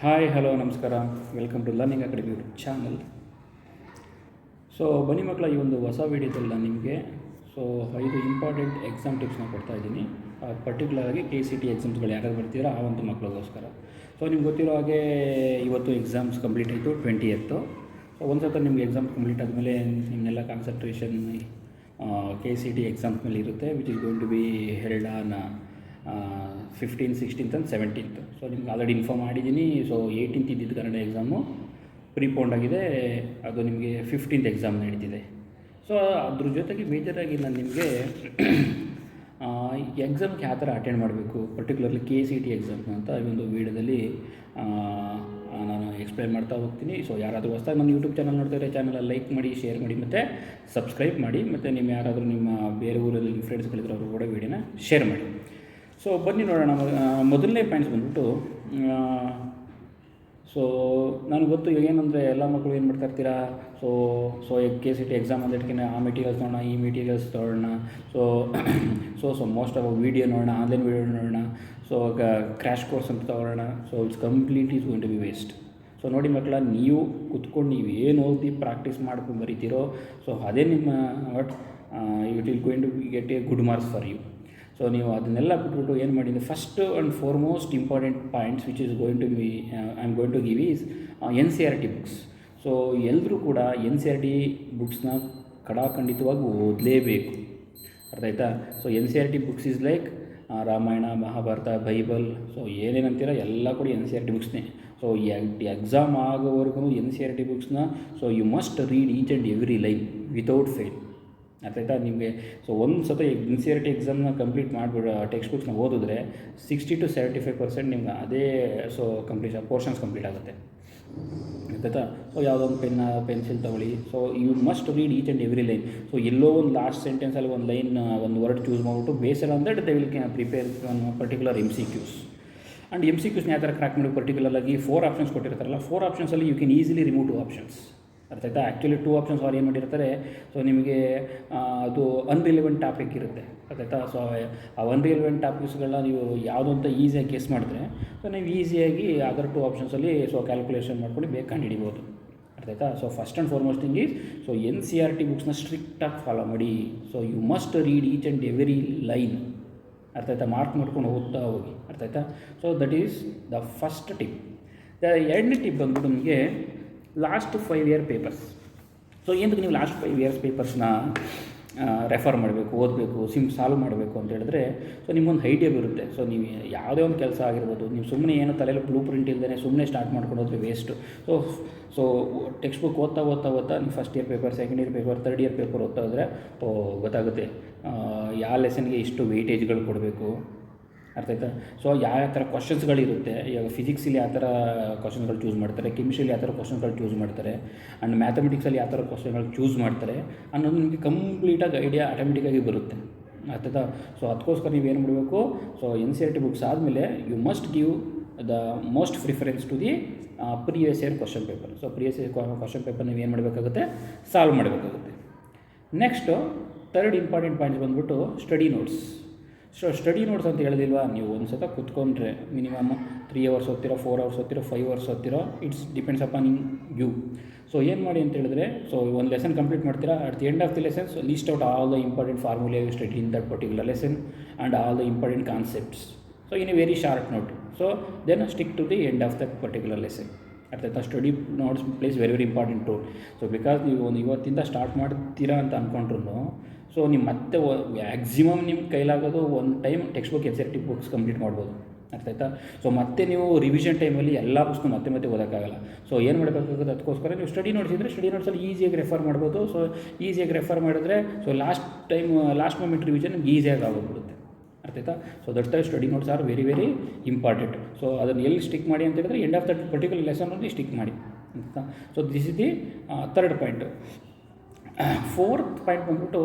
Hi hello ನಮಸ್ಕಾರ. Welcome to Learning Academy YouTube channel. So ಬನ್ನಿ ಮಕ್ಕಳ, ಈ ಒಂದು ಹೊಸ ವೀಡಿಯೋದಲ್ಲಿ ನಾನು ನಿಮಗೆ 5 ಇಂಪಾರ್ಟೆಂಟ್ ಎಕ್ಸಾಮ್ ಟಿಪ್ಸ್ನ ಕೊಡ್ತಾಯಿದ್ದೀನಿ. ಪರ್ಟಿಕ್ಯುಲರಾಗಿ KCT ಎಕ್ಸಾಮ್ಸ್ಗಳು ಯಾರು ಬರ್ತೀರೋ ಆ ಒಂದು ಮಕ್ಕಳಿಗೋಸ್ಕರ. ಸೊ ನಿಮ್ಗೆ ಗೊತ್ತಿರೋ ಹಾಗೆ ಇವತ್ತು ಎಕ್ಸಾಮ್ಸ್ ಕಂಪ್ಲೀಟ್ ಆಯಿತು 20th. ಸೊ ಒಂದು ಸಲ ನಿಮಗೆ ಎಕ್ಸಾಮ್ಸ್ ಕಂಪ್ಲೀಟ್ ಆದಮೇಲೆ ನಿಮ್ಮನ್ನೆಲ್ಲ ಕಾನ್ಸಂಟ್ರೇಷನ್ KCT ಎಕ್ಸಾಮ್ಸ್ ಮೇಲೆ ಇರುತ್ತೆ, which is going to be held on 15th, 16th and 17th. So ನಿಮ್ಗೆ ಆಲ್ರೆಡಿ ಇನ್ಫಾರ್ಮ್ ಮಾಡಿದ್ದೀನಿ. ಸೊ 18th ಇದ್ದಿದ್ದು ಕನ್ನಡ ಎಕ್ಸಾಮು ಪ್ರೀಪೋಂಡ್ ಆಗಿದೆ, ಅದು ನಿಮಗೆ 15th ಎಕ್ಸಾಮ್ ನಡೀತಿದೆ. ಸೊ ಅದ್ರ ಜೊತೆಗೆ ಮೇಜರಾಗಿ ನಾನು ನಿಮಗೆ ಎಕ್ಸಾಮ್ಗೆ ಯಾವ ಥರ ಅಟೆಂಡ್ ಮಾಡಬೇಕು, ಪರ್ಟಿಕ್ಯುಲರ್ಲಿ KCT ಎಕ್ಸಾಮ್ಸ್ ಅಂತ ಈ ಒಂದು ವೀಡಿಯೋದಲ್ಲಿ ನಾನು ಎಕ್ಸ್ಪ್ಲೈನ್ ಮಾಡ್ತಾ ಹೋಗ್ತೀನಿ. ಸೊ ಯಾರಾದರೂ ಹೊಸದಾಗಿ ನನ್ನ ಯೂಟ್ಯೂಬ್ ಚಾನಲ್ ನೋಡ್ತಾರೆ, ಚಾನಲಲ್ಲಿ ಲೈಕ್ ಮಾಡಿ, ಶೇರ್ ಮಾಡಿ, ಮತ್ತು ಸಬ್ಸ್ಕ್ರೈಬ್ ಮಾಡಿ. ಮತ್ತು ನಿಮ್ಮ ಯಾರಾದರೂ ನಿಮ್ಮ ಬೇರೆ ಊರಲ್ಲಿ ನಿಮ್ಮ ಫ್ರೆಂಡ್ಸ್ಗಳಿದ್ರೆ ಅವರು ಕೂಡ ವೀಡಿಯೋನ ಶೇರ್ ಮಾಡಿ. ಸೊ ಬನ್ನಿ ನೋಡೋಣ. ಮೊದಲನೇ ಪಾಯಿಂಟ್ಸ್ ಬಂದ್ಬಿಟ್ಟು, ಸೊ ನನಗೆ ಗೊತ್ತು ಏನಂದರೆ ಎಲ್ಲ ಮಕ್ಕಳು ಏನು ಮಾಡ್ತಾ ಇರ್ತೀರಾ, ಸೊ KCT ಎಕ್ಸಾಮ್ ಅಂದಿಟ್ಕೆ ಆ ಮೆಟೀರಿಯಲ್ಸ್ ನೋಡೋಣ, ಈ ಮೆಟೀರಿಯಲ್ಸ್ ತೊಗೊಳ್ಳೋಣ, ಸೊ ಮೋಸ್ಟ್ ಆಫ್ ವೀಡಿಯೋ ನೋಡೋಣ, ಆನ್ಲೈನ್ ವೀಡಿಯೋ ನೋಡೋಣ, ಸೊ ಕ್ರ್ಯಾಶ್ ಕೋರ್ಸ್ ಅಂತ ತೊಗೊಳ್ಳೋಣ. So it's complete is going to be waste. So ನೋಡಿ ಮಕ್ಕಳ, ನೀವು ಕುತ್ಕೊಂಡು ನೀವು ಏನು ಓದಿ ಪ್ರಾಕ್ಟೀಸ್ ಮಾಡ್ಕೊಂಡು ಬರೀತೀರೋ, ಸೊ ಅದೇ ನಿಮ್ಮ it will going to get a good marks for you. So ನೀವು ಅದನ್ನೆಲ್ಲ ಬಿಟ್ಬಿಟ್ಟು ಏನು ಮಾಡಿದರೆ, first and foremost important points which is going to be I am going to give is NCERT books. So ಎಲ್ಲರೂ ಕೂಡ NCERT ಬುಕ್ಸ್ನ ಖಂಡಿತವಾಗಿ ಓದಲೇಬೇಕು, ಅರ್ಥ ಆಯ್ತಾ? So NCERT books is like Ramayana, Mahabharata, Bible, so ಏನೇನಂತೀರ ಎಲ್ಲ ಕೂಡ NCERT ಬುಕ್ಸ್ನೇ. ಸೊ ಎಕ್ಸಾಮ್ ಆಗೋವರೆಗೂ NCERT ಬುಕ್ಸ್ನ so you must read each and every line without fail, ಅರ್ಥ ಆಯ್ತಾ ನಿಮಗೆ? ಸೊ ಒಂದು ಸತ NCERT ಎಕ್ಸಾಮ್ನ ಕಂಪ್ಲೀಟ್ ಮಾಡಿಬಿಡ ಟೆಕ್ಸ್ಟ್ ಬುಕ್ಸ್ನ ಓದಿದ್ರೆ 60 to 75% ನಿಮ್ಗೆ ಅದೇ ಸೊ ಪೋರ್ಷನ್ಸ್ ಕಂಪ್ಲೀಟ್ ಆಗುತ್ತೆ, ಆಯ್ತಾ? ಸೊ ಯಾವುದೋ ಒಂದು ಪೆನ್ಸಿಲ್ ತೊಗೊಳ್ಳಿ. So you must read each and every line. So ಎಲ್ಲೋ ಒಂದು ಲಾಸ್ಟ್ ಸೆಂಟೆನ್ಸಲ್ಲಿ ಒಂದು ಲೈನ್, ಒಂದು ವರ್ಡ್ ಚೂಸ್ ಮಾಡಿಬಿಟ್ಟು based on that they will prepare one particular MCQs. And MCQಸ್ನ ಯಾವ ಥರ ಕ್ರ್ಯಾಕ್ ಮಾಡಿ, ಪರ್ಟಿಕ್ಯುಲರಾಗಿ 4 ಆಪ್ಷನ್ಸ್ ಕೊಟ್ಟಿರ್ತಾರಲ್ಲ, 4 ಆಪ್ಷನ್ಸಲ್ಲಿ you can easily remove 2 options, ಅರ್ಥ ಆಯ್ತಾ? ಆ್ಯಕ್ಚುಲಿ 2 ಆಪ್ಷನ್ಸ್ ಅವ್ರು ಏನು ಮಾಡಿರ್ತಾರೆ, ಸೊ ನಿಮಗೆ ಅದು ಅನ್ರಿಲೆವೆಂಟ್ ಟಾಪಿಕ್ ಇರುತ್ತೆ, ಅರ್ಥ ಆಯ್ತಾ? ಸೊ ಆ ಅನ್ರಿಲೆವೆಂಟ್ ಟಾಪಿಕ್ಸ್ಗಳನ್ನ ನೀವು ಯಾವುದೋ ಅಂತ ಈಸಿಯಾಗಿ ಗೆಸ್ ಮಾಡಿದ್ರೆ, ಸೊ ನೀವು ಈಸಿಯಾಗಿ ಅದರ್ 2 ಆಪ್ಷನ್ಸಲ್ಲಿ ಸೊ ಕ್ಯಾಲ್ಕುಲೇಷನ್ ಮಾಡ್ಕೊಂಡು ಬೇಗ ಕಂಡುಹಿಡಿಬೋದು, ಅರ್ಥ ಆಯ್ತಾ? So first and foremost thing is, so NCERT ಬುಕ್ಸ್ನ ಸ್ಟ್ರಿಕ್ಟಾಗಿ ಫಾಲೋ ಮಾಡಿ. So you must read each and every line, ಅರ್ಥ ಆಯ್ತಾ? ಮಾರ್ಕ್ ಮಾಡ್ಕೊಂಡು ಓದ್ತಾ ಹೋಗಿ, ಅರ್ಥ ಆಯ್ತಾ? So that is the first tip. ಎರಡನೇ ಟಿಪ್ ಬಂದ್ಬಿಟ್ಟು ನಿಮಗೆ ಲಾಸ್ಟ್ 5 year ಪೇಪರ್ಸ್. ಸೊ ಏನಕ್ಕೆ ನೀವು ಲಾಸ್ಟ್ 5 years ಪೇಪರ್ಸ್ನ ರೆಫರ್ ಮಾಡಬೇಕು, ಓದಬೇಕು, ಸಾಲ್ವ್ ಮಾಡಬೇಕು ಅಂತ ಹೇಳಿದ್ರೆ, ಸೊ ನಿಮ್ಗೊಂದು ಐಡಿಯಾ ಬರುತ್ತೆ. ಸೊ ನೀವು ಯಾವುದೇ ಒಂದು ಕೆಲಸ ಆಗಿರ್ಬೋದು, ನೀವು ಸುಮ್ಮನೆ ಏನೋ ತಲೆಯಲ್ಲಿ ಬ್ಲೂ ಪ್ರಿಂಟ್ ಇಲ್ಲದೇ ಸುಮ್ಮನೆ ಸ್ಟಾರ್ಟ್ ಮಾಡ್ಕೊಂಡು ಹೋದರೆ ವೇಸ್ಟು. ಸೊ ಟೆಕ್ಸ್ಟ್ ಬುಕ್ ಓದ್ತಾ ನೀವು first year paper, second year paper, third year paper ಓದ್ತಾ ಹೋದರೆ ಗೊತ್ತಾಗುತ್ತೆ ಯಾವ ಲೆಸನ್ಗೆ ಇಷ್ಟು ವೆಯ್ಟೇಜ್ಗಳು ಕೊಡಬೇಕು, ಅರ್ಥ ಆಯ್ತಾ? ಸೊ ಯಾವ ಥರ ಕ್ವಶನ್ಸ್ಗಳಿರುತ್ತೆ. ಇವಾಗ ಫಿಸಿಕ್ಸಲ್ಲಿ ಯಾವ ಥರ ಕ್ವಶನ್ಗಳು ಚೂಸ್ ಮಾಡ್ತಾರೆ, ಕೆಮಿಸ್ಟ್ರಿಯಲ್ಲಿ ಯಾವ ಥರ ಕ್ವಶನ್ಗಳು ಚೂಸ್ ಮಾಡ್ತಾರೆ, ಆ್ಯಂಡ್ ಮ್ಯಾಥಮೆಟಿಕ್ಸಲ್ಲಿ ಯಾವ ಥರ ಕ್ವಶನ್ಗಳು ಚೂಸ್ ಮಾಡ್ತಾರೆ ಅನ್ನೋದು ನಿಮಗೆ ಕಂಪ್ಲೀಟಾಗಿ ಐಡಿಯಾ ಆಟೋಮೆಟಿಕ್ಕಾಗಿ ಬರುತ್ತೆ, ಅರ್ಥ ಆಯ್ತಾ? ಸೊ ಅದಕ್ಕೋಸ್ಕರ ನೀವೇನು ಮಾಡಬೇಕು, ಸೊ NCERT ಬುಕ್ಸ್ ಆದಮೇಲೆ you must give the most preference to the previous year question paper. So previous year question paper ನೀವು ಏನು ಮಾಡಬೇಕಾಗುತ್ತೆ, ಸಾಲ್ವ್ ಮಾಡಬೇಕಾಗುತ್ತೆ. ನೆಕ್ಸ್ಟು ಥರ್ಡ್ ಇಂಪಾರ್ಟೆಂಟ್ ಪಾಯಿಂಟ್ಸ್ ಬಂದ್ಬಿಟ್ಟು study notes. So study notes ಅಂತ ಹೇಳಿದಿಲ್ವಾ, ನೀವು ಒಂದು ಸತ ಕುತ್ಕೊಂಡ್ರೆ ಮಿನಿಮಮ್ 3 hours ಓದ್ತಿರೋ, 4 hours ಓದ್ತಿರೋ, 5 hours ಓದ್ತಿರೋ, it's depends upon you. So ಏನು ಮಾಡಿ ಅಂತ ಹೇಳಿದ್ರೆ, ಸೊ ಒಂದು ಲೆಸನ್ ಕಂಪ್ಲೀಟ್ ಮಾಡ್ತೀರಾ, at the end of the lessons list out all the important formula you study in that particular lesson and all the important concepts. So in a very short note. So then stick to the end of that particular lesson, ಅರ್ಥ ಆಯ್ತಾ? Study notes plays very important role. So because ನೀವು ಒಂದು ಇವತ್ತಿಂದ start ಮಾಡ್ತೀರಾ ಅಂತ ಅಂದ್ಕೊಂಡ್ರು, so ನೀವು ಮತ್ತೆ ಮ್ಯಾಕ್ಸಿಮಮ್ ನಿಮ್ಮ ಕೈಲಾಗೋದು ಒಂದು time text book NCERT books complete ಮಾಡ್ಬೋದು, ಅರ್ಥ ಆಯ್ತಾ? ಸೊ ಮತ್ತೆ ನೀವು ರಿವಿಷನ್ ಟೈಮಲ್ಲಿ ಎಲ್ಲ ಬುಕ್ಸ್ನ ಮತ್ತೆ ಓದೋಕ್ಕಾಗಲ್ಲ. ಸೊ ಏನು ಮಾಡಬೇಕಾಗುತ್ತೆ, ಅದಕ್ಕೋಸ್ಕರ ನೀವು ಸ್ಟಡಿ ನೋಟ್ಸ್ ಇದ್ದರೆ ಸ್ಟಡಿ ನೋಟ್ಸಲ್ಲಿ ಈಸಿಯಾಗಿ ರೆಫರ್ ಮಾಡ್ಬೋದು. ಸೊ ಈಸಿಯಾಗಿ ರೆಫರ್ ಮಾಡಿದ್ರೆ ಸೊ ಲಾಸ್ಟ್ ಮೂಮೆಂಟ್ ರಿವಿಷನ್ ನಿಮ್ಗೆ ಈಸಿಯಾಗಿ ಆಗೋಗ್ಬಿಡುತ್ತೆ, ಅರ್ಥ ಆಯ್ತಾ? So that's why study notes are very important. So ಅದನ್ನು ಎಲ್ಲಿ ಸ್ಟಿಕ್ ಮಾಡಿ ಅಂತ ಹೇಳಿದ್ರೆ, ಎಂಡ್ ಆಫ್ ದಟ್ ಪರ್ಟಿಕ್ಯುಲರ್ ಲೆಸನಲ್ಲಿ ಸ್ಟಿಕ್ ಮಾಡಿ, ಅಂತ. So this is the third point. Fourth point ಬಂದ್ಬಿಟ್ಟು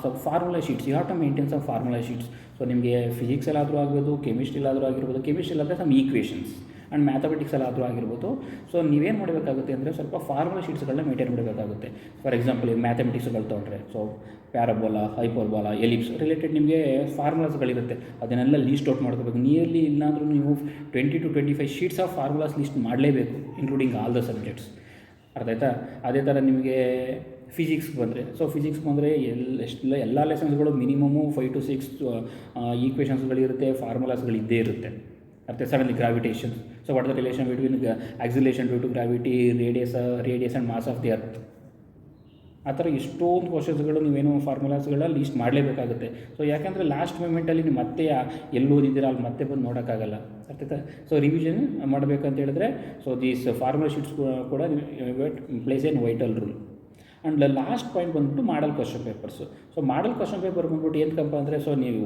ಸ್ವಲ್ಪ formula sheets. You have to maintain some formula sheets. So ನಿಮಗೆ ಫಿಸಿಕ್ಸಲ್ಲಾದರೂ ಆಗ್ಬೋದು, ಕೆಮಿಸ್ಟ್ರಿಲಾದರೂ ಆಗಿರ್ಬೋದು. ಕೆಮಿಸ್ಟ್ರಿಲಾದರೆ ಸಮ್ ಈಕ್ವೇಷನ್ಸ್, ಆ್ಯಂಡ್ ಮ್ಯಾಥಮೆಟಿಕ್ಸಲ್ಲಿ ಆದರೂ ಆಗಿರ್ಬೋದು. ಸೊ ನೀವೇನು ಮಾಡಬೇಕಾಗುತ್ತೆ ಅಂದರೆ ಸ್ವಲ್ಪ ಫಾರ್ಮುಲಾ ಶೀಟ್ಸ್ಗಳನ್ನ ಮೇಂಟೈನ್ ಮಾಡಬೇಕಾಗುತ್ತೆ. ಫಾರ್ ಎಕ್ಸಾಂಪಲ್ ಮ್ಯಾಥಮೆಟಿಕ್ಸ್ಗಳು ತೊಗೊಂಡ್ರೆ so parabola, hyperbola, ellipse related ನಿಮಗೆ ಫಾರ್ಮುಲಾಸ್ಗಳಿರುತ್ತೆ, ಅದನ್ನೆಲ್ಲ ಲೀಸ್ಟ್ ಔಟ್ ಮಾಡ್ಕೋಬೇಕು. ನಿಯರ್ಲಿ ಇಲ್ಲಾಂದ್ರೂ ನೀವು 20 to 25 sheets of formulas list ಮಾಡಲೇಬೇಕು, ಇನ್ಕ್ಲೂಡಿಂಗ್ ಆಲ್ ದ ಸಬ್ಜೆಕ್ಟ್ಸ್. ಅರ್ಥ ಆಯ್ತಾ? ಅದೇ ಥರ ನಿಮಗೆ ಫಿಸಿಕ್ಸ್ ಬಂದರೆ, ಸೊ ಫಿಸಿಕ್ಸ್ ಬಂದರೆ ಎಲ್ಲ ಲೆಸನ್ಸ್ಗಳು ಮಿನಿಮಮು 5 to 6 ಈಕ್ವೇಷನ್ಸ್ಗಳಿರುತ್ತೆ, ಫಾರ್ಮುಲಾಸ್ಗಳಿದ್ದೇ ಇರುತ್ತೆ. ಅರ್ಥ? Suddenly gravitation, so what the relation between acceleration due to gravity, radius and mass of the earth, ಆ ಥರ ಎಷ್ಟೊಂದು ಕ್ವಶನ್ಸ್ಗಳು ನೀವೇನು ಫಾರ್ಮುಲಾಸ್ಗಳ ಲೀಸ್ಟ್ ಮಾಡಲೇಬೇಕಾಗುತ್ತೆ. ಸೊ ಯಾಕೆಂದರೆ ಲಾಸ್ಟ್ ಮೂಮೆಂಟಲ್ಲಿ ನೀವು ಮತ್ತೆ ಎಲ್ಲಿ ಓದಿದ್ದೀರಾ ಅಲ್ಲಿ ಮತ್ತೆ ಬಂದು ನೋಡೋಕ್ಕಾಗಲ್ಲ. ಅರ್ಥಾಯ್ತಾ? ಸೊ ರಿವಿಷನ್ ಮಾಡಬೇಕಂತ ಹೇಳಿದ್ರೆ ಸೊ ದೀಸ್ ಫಾರ್ಮುಲಾ ಶೀಟ್ಸ್ ಕೂಡ place an vital rule. And last point ಬಂದ್ಬಿಟ್ಟು model question papers. So model question paper ಬಂದ್ಬಿಟ್ಟು ಏನಕ್ಕಪ್ಪ ಅಂದರೆ ಸೊ ನೀವು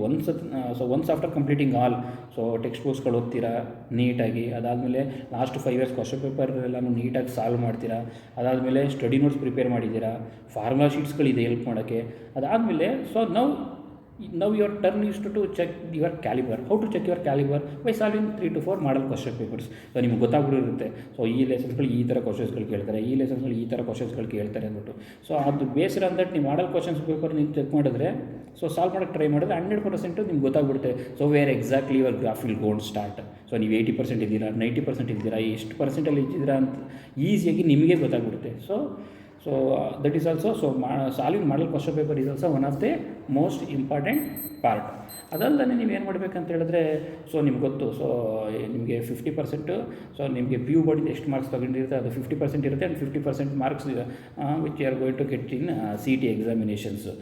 once after completing all so text ಬುಕ್ಸ್ಗಳು ಓದ್ತೀರಾ ನೀಟಾಗಿ, ಅದಾದಮೇಲೆ ಲಾಸ್ಟ್ 5 years ಕ್ವಶನ್ ಪೇಪರ್ ಎಲ್ಲನೂ ನೀಟಾಗಿ ಸಾಲ್ವ್ ಮಾಡ್ತೀರಾ, ಅದಾದಮೇಲೆ ಸ್ಟಡಿ ನೋಟ್ಸ್ ಪ್ರಿಪೇರ್ ಮಾಡಿದ್ದೀರಾ, ಫಾರ್ಮುಲಾ ಶೀಟ್ಸ್ಗಳಿದೆ ಹೆಲ್ಪ್ ಮಾಡೋಕ್ಕೆ. ಅದಾದಮೇಲೆ so now your turn is to check your caliber. How to check your caliber? By solving 3 to 4 model question papers. So ನಿಮ್ಗೆ ಗೊತ್ತಾಗ್ಬಿಟ್ಟಿರುತ್ತೆ so ಈ ಲೆಸನ್ಸ್ಗಳು ಈ ಥರ ಕ್ವಶನ್ಸ್ಗಳು ಕೇಳ್ತಾರೆ, ಈ ಲೆಸನ್ಸ್ಗಳು ಈ ಥರ ಕ್ವಶನ್ಸ್ಗಳು ಕೇಳ್ತಾರೆ ಅಂದ್ಬಿಟ್ಟು. ಸೊ ಅದು ಬೇಸ್ಡ್ ಆನ್ ದಟ್ ನೀವು ಮಾಡಲ್ ಕ್ವಶನ್ಸ್ ಪೇಪರ್ ನೀವು ಚೆಕ್ ಮಾಡಿದ್ರೆ ಸೊ ಸಾಲ್ವ್ ಮಾಡೋಕ್ಕೆ ಟ್ರೈ ಮಾಡಿದ್ರೆ 100% ನಿಮ್ಗೆ ಗೊತ್ತಾಗ್ಬಿಡುತ್ತೆ. So where exactly your graph will gonna start. So ನೀವು 80% ಇದ್ದೀರಾ, 90% ಇದ್ದೀರಾ, ಎಷ್ಟು ಪರ್ಸೆಂಟಲ್ಲಿ ಇದ್ದೀರಾ ಅಂತ ಈಸಿಯಾಗಿ ನಿಮಗೆ ಗೊತ್ತಾಗ್ಬಿಡುತ್ತೆ. So that is also so solving model question paper is also one of the most important part. ಅದಲ್ಲದೆ ನೀವೇನು ಮಾಡಬೇಕಂತ ಹೇಳಿದ್ರೆ ಸೊ ನಿಮ್ಗೆ ಗೊತ್ತು ಸೊ ನಿಮಗೆ 50% ಸೊ ನಿಮಗೆ ಪಿ ಯು ಬೋರ್ಡಿಂದ ಎಷ್ಟು ಮಾರ್ಕ್ಸ್ ತೊಗೊಂಡಿರುತ್ತೆ ಅದು 50% ಇರುತ್ತೆ. And 50% marks which you are going to get in CET examinations.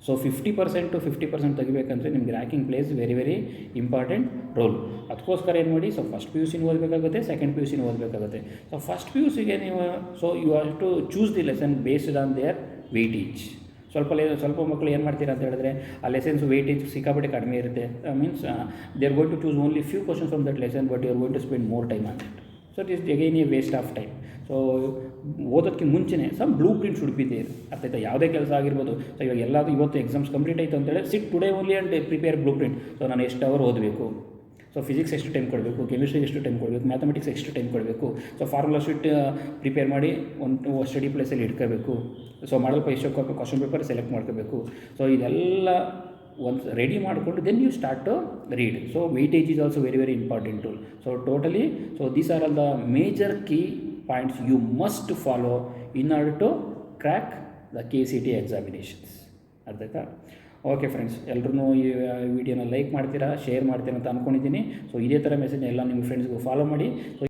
So 50% to 50% ತೆಗಿಬೇಕಂದ್ರೆ ನಿಮ್ಗೆ ranking plays very important role. ಅದಕ್ಕೋಸ್ಕರ ಏನು ಮಾಡಿ ಸೊ ಫಸ್ಟ್ PUC ಓದಬೇಕಾಗುತ್ತೆ, ಸೆಕೆಂಡ್ PUC ಓದಬೇಕಾಗುತ್ತೆ. ಸೊ ಫಸ್ಟ್ PUCಗೆ ನೀವು so you have to choose the lesson based on their weightage. ಸ್ವಲ್ಪ ಮಕ್ಕಳು ಏನು ಮಾಡ್ತೀರಾ ಅಂತ ಹೇಳಿದ್ರೆ ಆ ಲೆಸನ್ಸ್ ವೆಯ್ಟೇಜ್ ಸಿಕ್ಕಾಪಟ್ಟೆ ಕಡಿಮೆ ಇರುತ್ತೆ. Means they are going to choose only few questions from that lesson, but you are going to spend more time on it. So it is again a waste of time. So ಓದೋದಕ್ಕೆ ಮುಂಚೆನೇ some blue print should be there. ಅರ್ಥಾಯ್ತಾ? ಯಾವುದೇ ಕೆಲಸ ಆಗಿರ್ಬೋದು. So ಇವಾಗ ಎಲ್ಲಾದರೂ ಇವತ್ತು exams complete ಆಯಿತು ಅಂತೇಳಿ sit today only and prepare blue print. So ನಾನು ಎಷ್ಟು ಅವರ್ ಓದಬೇಕು, ಸೊ ಫಿಸಿಕ್ಸ್ ಎಷ್ಟು ಟೈಮ್ ಕೊಡಬೇಕು, ಕೆಮಿಸ್ಟ್ರಿಗೆ ಎಷ್ಟು ಟೈಮ್ ಕೊಡಬೇಕು, ಮ್ಯಾಥಮೆಟಿಕ್ಸ್ ಎಷ್ಟು ಟೈಮ್ ಕೊಡಬೇಕು, ಸೊ ಫಾರ್ಮುಲಾ ಶೀಟ್ ಪ್ರಿಪೇರ್ ಮಾಡಿ ಒಂದು ಸ್ಟಡಿ ಪ್ಲೇಸಲ್ಲಿ ಇಟ್ಕೋಬೇಕು. So model question paper select ಮಾಡ್ಕೋಬೇಕು. ಸೊ ಇದೆಲ್ಲ ಒನ್ಸ್ ರೆಡಿ ಮಾಡಿಕೊಂಡು then you start to read. So weightage is also very important tool. So totally so these are all the major key points you must follow in order to crack the KCET examinations. ಅರ್ಥಾಯ್ತಾ? Okay friends, ಎಲ್ಲರೂ ಈ ವಿಡಿಯೋನ like ಮಾಡ್ತೀರಾ, share ಮಾಡ್ತೀರಾ ಅಂತ ಅಂದ್ಕೊಂಡಿದ್ದೀನಿ. So ಇದೇ ಥರ ಮೆಸೇಜ್ನ ಎಲ್ಲ ನಿಮ್ಮ ಫ್ರೆಂಡ್ಸ್ಗೂ ಫಾಲೋ ಮಾಡಿ. ಸೊ